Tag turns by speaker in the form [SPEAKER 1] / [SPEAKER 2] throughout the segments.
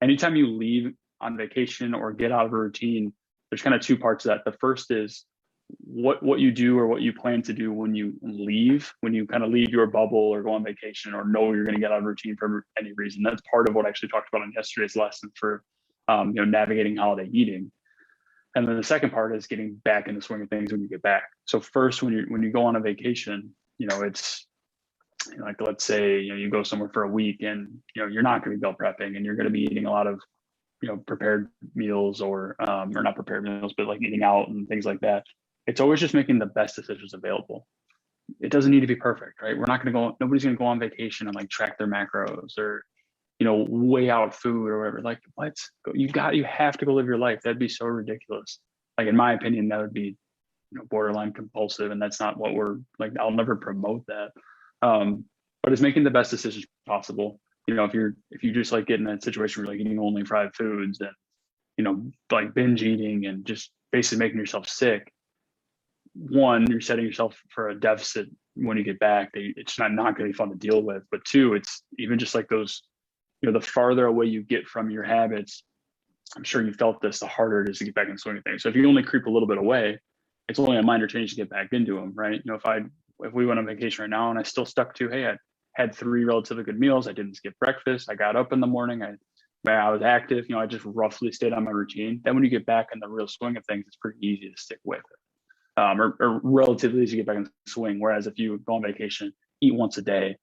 [SPEAKER 1] anytime you leave on vacation or get out of a routine, there's kind of two parts of that. The first is what you do or what you plan to do when you leave, when you kind of leave your bubble or go on vacation or know you're going to get out of routine for any reason. That's part of what I actually talked about in yesterday's lesson for navigating holiday eating. And then the second part is getting back in the swing of things when you get back. So first, when you go on a vacation, it's like, let's say you go somewhere for a week and you're not going to be meal prepping and you're going to be eating a lot of prepared meals or not prepared meals, but like eating out and things like that. It's always just making the best decisions available. It doesn't need to be perfect, right? We're not going to go, nobody's going to go on vacation and like track their macros or, weigh out food or whatever. Like, what? You have to go live your life. That'd be so ridiculous. Like, in my opinion, that would be, borderline compulsive. And that's not what we're like, I'll never promote that. But it's making the best decisions possible. If you just like get in that situation where like eating only fried foods and, like binge eating and just basically making yourself sick, one, you're setting yourself for a deficit when you get back. It's not going to be fun to deal with. But two, it's even just like those, the farther away you get from your habits, I'm sure you felt this, the harder it is to get back in the swing of things. So if you only creep a little bit away, it's only a minor change to get back into them, right? If we went on vacation right now and I still stuck to, hey, I had 3 relatively good meals, I didn't skip breakfast, I got up in the morning, I was active, I just roughly stayed on my routine. Then when you get back in the real swing of things, it's pretty easy to stick with it, or relatively easy to get back in the swing. Whereas if you go on vacation, eat once a day,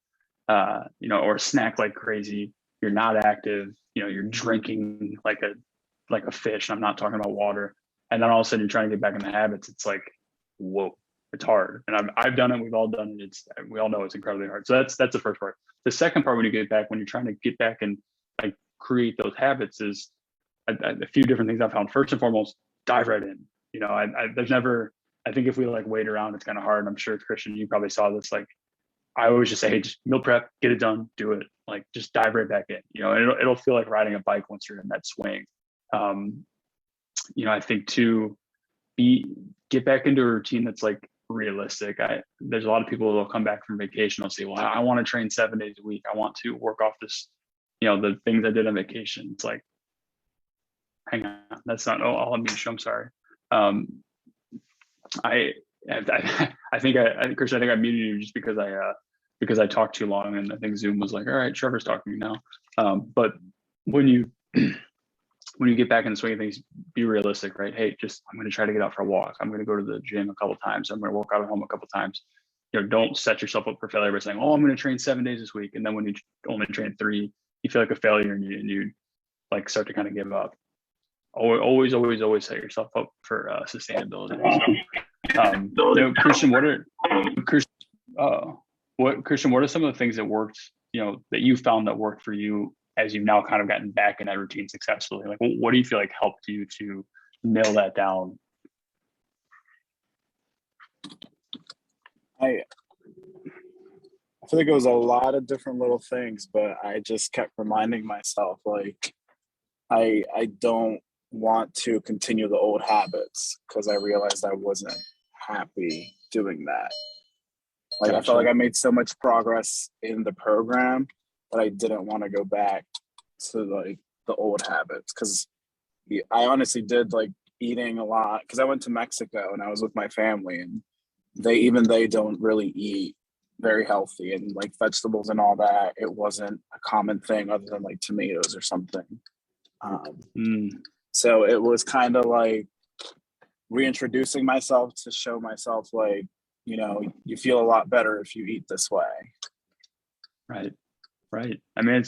[SPEAKER 1] or snack like crazy, you're not active, you're drinking like a fish. I'm not talking about water. And then all of a sudden you're trying to get back in the habits. It's like, whoa, it's hard. And I've done it. We've all done it. We all know it's incredibly hard. So that's the first part. The second part, when you get back, when you're trying to get back and like create those habits, is a few different things I found. First and foremost, dive right in. There's never, I think if we like wait around, it's kind of hard. And I'm sure, Christian, you probably saw this. Like, I always just say, hey, just meal prep, get it done, do it. Like, just dive right back in. It'll feel like riding a bike once you're in that swing. I think to get back into a routine that's like realistic. There's a lot of people who will come back from vacation. They'll say, well, I want to train 7 days a week. I want to work off this, the things I did on vacation. It's like, hang on, that's not, I'll unmute you. I'm sorry. I think Christian, I think I muted you just because I talked too long, and I think Zoom was like, all right, Trevor's talking now. But when you get back in the swing of things, be realistic, right? Hey, I'm going to try to get out for a walk. I'm going to go to the gym a couple times. I'm going to work out at home a couple times. Don't set yourself up for failure by saying, oh, I'm going to train 7 days this week. And then when you only train 3, you feel like a failure and you like start to kind of give up. Always set yourself up for sustainability. So, Christian, what are some of the things that worked, that you found that worked for you as you've now kind of gotten back in that routine successfully? Like, what do you feel like helped you to nail that down?
[SPEAKER 2] I feel like it was a lot of different little things, but I just kept reminding myself, like, I don't want to continue the old habits, because I realized I wasn't happy doing that. Like, gotcha. I felt like I made so much progress in the program that I didn't want to go back to like the old habits, because I honestly did like eating a lot, because I went to Mexico and I was with my family, and they don't really eat very healthy, and like vegetables and all that, it wasn't a common thing other than like tomatoes or something. So it was kind of like reintroducing myself to show myself, like, you feel a lot better if you eat this way.
[SPEAKER 1] Right. I mean,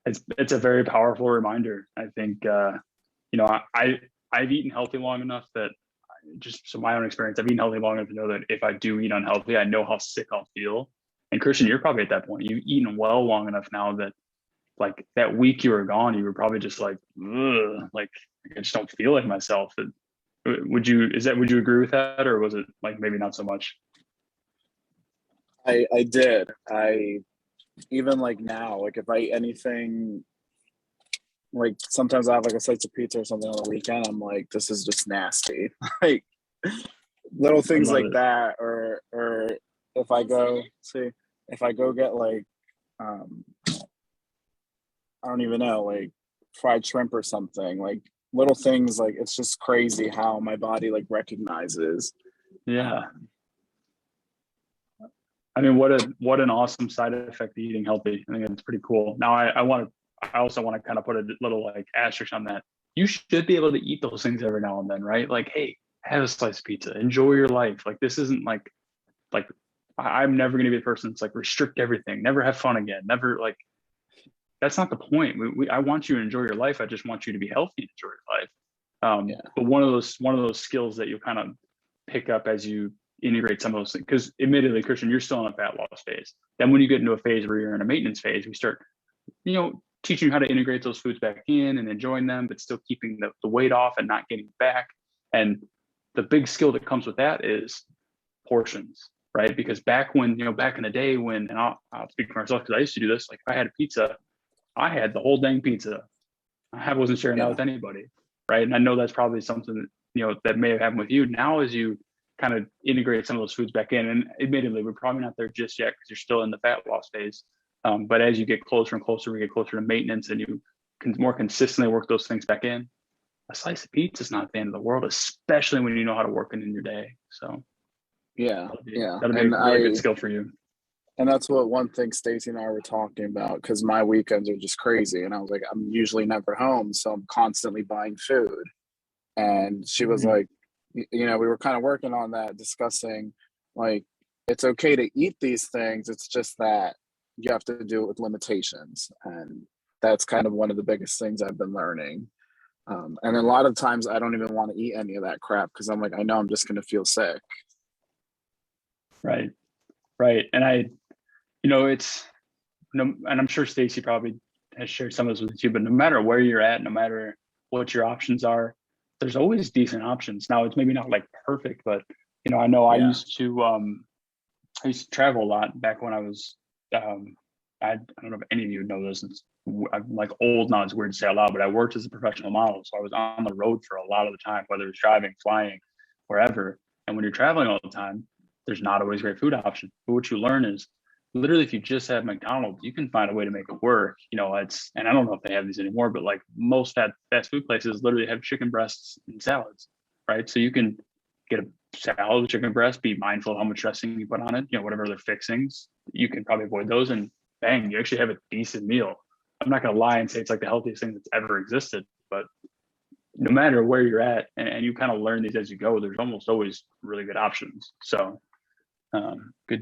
[SPEAKER 1] it's a very powerful reminder. I think, I've eaten healthy long enough that, just so my own experience, I've eaten healthy long enough to know that if I do eat unhealthy, I know how sick I'll feel. And Christian, you're probably at that point. You've eaten well long enough now that, like, that week you were gone, you were probably just like, ugh, like, I just don't feel like myself. Would you agree with that, or was it like maybe not so much?
[SPEAKER 2] I did. Even like now, like if I eat anything, like sometimes I have like a slice of pizza or something on the weekend, I'm like, this is just nasty. Like little things like that, or if I go get like, I don't even know, like fried shrimp or something. Like little things, like it's just crazy how my body like recognizes.
[SPEAKER 1] Yeah. I mean, what an awesome side effect of eating healthy. I think that's pretty cool. Now I also want to kind of put a little like asterisk on that. You should be able to eat those things every now and then, right? Like, hey, have a slice of pizza, enjoy your life. Like this isn't like I'm never gonna be the person that's like restrict everything, never have fun again, never like that's not the point. I want you to enjoy your life. I just want you to be healthy and enjoy your life.
[SPEAKER 2] Yeah.
[SPEAKER 1] But one of those skills that you kind of pick up as you integrate some of those things, because admittedly, Christian, you're still in a fat loss phase. Then when you get into a phase where you're in a maintenance phase, we start, teaching you how to integrate those foods back in and enjoying them, but still keeping the weight off and not getting back. And the big skill that comes with that is portions, right? Because back in the day when, and I'll speak for myself because I used to do this, like if I had a pizza, I had the whole dang pizza. I wasn't sharing that
[SPEAKER 2] Yeah.
[SPEAKER 1] with anybody, right? And I know that's probably something that may have happened with you. Now, as you kind of integrate some of those foods back in, and admittedly, we're probably not there just yet because you're still in the fat loss phase. But as you get closer and closer, we get closer to maintenance, and you can more consistently work those things back in. A slice of pizza is not the end of the world, especially when you know how to work it in your day. So
[SPEAKER 2] Yeah. Yeah.
[SPEAKER 1] that'll be a really good skill for you.
[SPEAKER 2] And that's what one thing Stacy and I were talking about, because my weekends are just crazy. And I was like, I'm usually never home. So I'm constantly buying food. And she was
[SPEAKER 1] Mhm.
[SPEAKER 2] like, we were kind of working on that, discussing like, it's okay to eat these things. It's just that you have to do it with limitations. And that's kind of one of the biggest things I've been learning. And a lot of times I don't even want to eat any of that crap because I'm like, I know I'm just going to feel sick.
[SPEAKER 1] Right. Right. And it's no, and I'm sure Stacy probably has shared some of this with you, but no matter where you're at, no matter what your options are, there's always decent options. Now it's maybe not like perfect, but I know
[SPEAKER 2] Yeah.
[SPEAKER 1] I used to travel a lot back when I was I don't know if any of you know this. I'm like old now, it's weird to say out loud, but I worked as a professional model. So I was on the road for a lot of the time, whether it's driving, flying, wherever. And when you're traveling all the time, there's not always great food options. But what you learn is literally if you just have McDonald's, you can find a way to make it work. And I don't know if they have these anymore, but like most fast food places literally have chicken breasts and salads, right? So you can get a salad with chicken breast, be mindful of how much dressing you put on it, whatever other fixings, you can probably avoid those, and bang, you actually have a decent meal. I'm not going to lie and say it's like the healthiest thing that's ever existed, but no matter where you're at, and you kind of learn these as you go, there's almost always really good options. So good